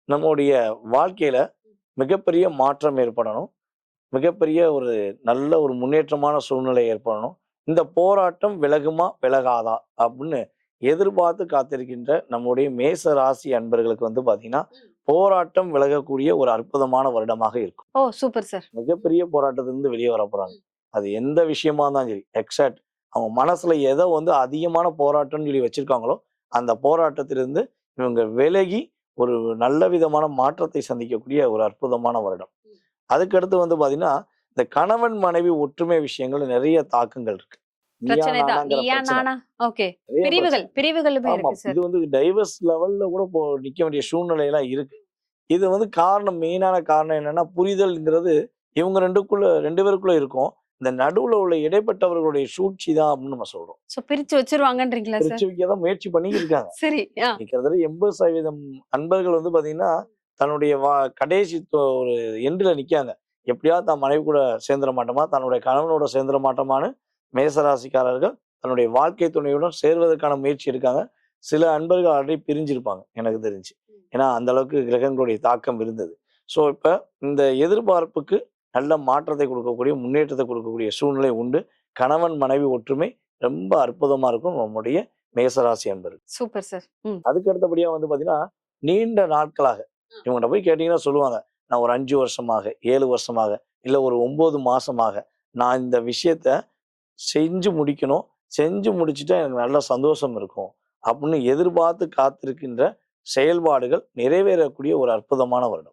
நம்முடைய வாழ்க்கையில மிகப்பெரிய மாற்றம் ஏற்படணும். மிகப்பெரிய ஒரு நல்ல ஒரு முன்னேற்றமான சூழ்நிலை ஏற்படணும். இந்த போராட்டம் விலகுமா? விலகாதா? அப்படின்னு எதிர்பார்த்து காத்திருக்கின்ற நம்முடைய மேச ராசி அன்பர்களுக்கு வந்து பார்த்தீங்கன்னா, போராட்டம் விலகக்கூடிய ஒரு அற்புதமான வருடமாக இருக்கும். ஓ! Super sir. மிகப்பெரிய போராட்டத்திலிருந்து வெளியே வரப்போறாங்க. அது எந்த விஷயமா இருந்தாலும் சரி, எக்ஸாக்ட் அவங்க மனசுல எத வந்து அதிகமான போராட்டம்னு சொல்லி வச்சிருக்காங்களோ, அந்த போராட்டத்திலிருந்து இவங்க விலகி ஒரு நல்ல விதமான மாற்றத்தை சந்திக்கக்கூடிய ஒரு அற்புதமான வருடம். அதுக்கடுத்து வந்து பார்த்தீங்கன்னா, இந்த கணவன் மனைவி ஒற்றுமை விஷயங்கள்ல நெறைய தாக்கங்கள் இருக்கு. நீயா பிரச்சனை தான். நானாங்கிற நீயா பிரச்சனை. நானா? ஓகே. நெறைய பிரச்சனை. பிரிவுகளுமே ஆமா. இருக்கு இது சார். வந்து டைவர்ஸ் லெவல்ல கூட நிக்க வேண்டிய சூழ்நிலைலாம் இருக்கு. இது வந்து காரணம் மெயினான காரணம் என்னன்னா, புரிதல்ங்கிறது இவங்க 2 பேருக்குள்ள இருக்கும். இந்த நடுவுல உள்ள இடைப்பட்டவர்களுடைய சூழ்ச்சி தான் அப்படின்னு நம்ம சொல்றோம். சோ பிரிச்சு வச்சுருவாங்கன்றீங்களா பிரிச்சு சார்? வைக்க தான் முயற்சி பண்ணிக்கிட்டு இருக்காங்க. சரி. கிட்டத்தட்ட 80% அன்பர்கள் வந்து பார்த்தீங்கன்னா, தன்னுடைய கடைசி ஒரு எண்டுல நிக்காங்க. எப்படியாவது தன் மனைவி கூட சேர்ந்துற மாட்டோமா, தன்னுடைய கணவனோட சேர்ந்துற மாட்டோமான்னு மேசராசிக்காரர்கள் தன்னுடைய வாழ்க்கை துணையுடன் சேர்வதற்கான முயற்சி எடுக்காங்க. சில அன்பர்கள் ஆல்ரெடி பிரிஞ்சிருப்பாங்க எனக்கு தெரிஞ்சு. ஏன்னா, அந்த அளவுக்கு கிரகங்களுடைய தாக்கம் இருந்தது. ஸோ, இப்ப இந்த எதிர்பார்ப்புக்கு நல்ல மாற்றத்தை கொடுக்கக்கூடிய, முன்னேற்றத்தை கொடுக்கக்கூடிய சூழ்நிலை உண்டு. கணவன், மனைவி ஒற்றுமை ரொம்ப அற்புதமா இருக்கும் நம்முடைய மேசராசி அன்பர்கள். Super sir. ம். அதுக்கு அடுத்தபடியா வந்து பார்த்தீங்கன்னா, நீண்ட நாட்களாக இவங்கட்ட போய் கேட்டீங்கன்னா சொல்லுவாங்க. நான் ஒரு 5 வருஷமாக, 7 வருஷமாக, இல்ல ஒரு 9 மாசமாக நான் இந்த விஷயத்த செஞ்சு முடிக்கணும். செஞ்சு முடிச்சுட்டா எனக்கு நல்ல சந்தோஷம் இருக்கும். அப்படின்னு எதிர்பார்த்து காத்திருக்கின்ற செயல்பாடுகள் நிறைவேறக்கூடிய ஒரு அற்புதமான வருடம்.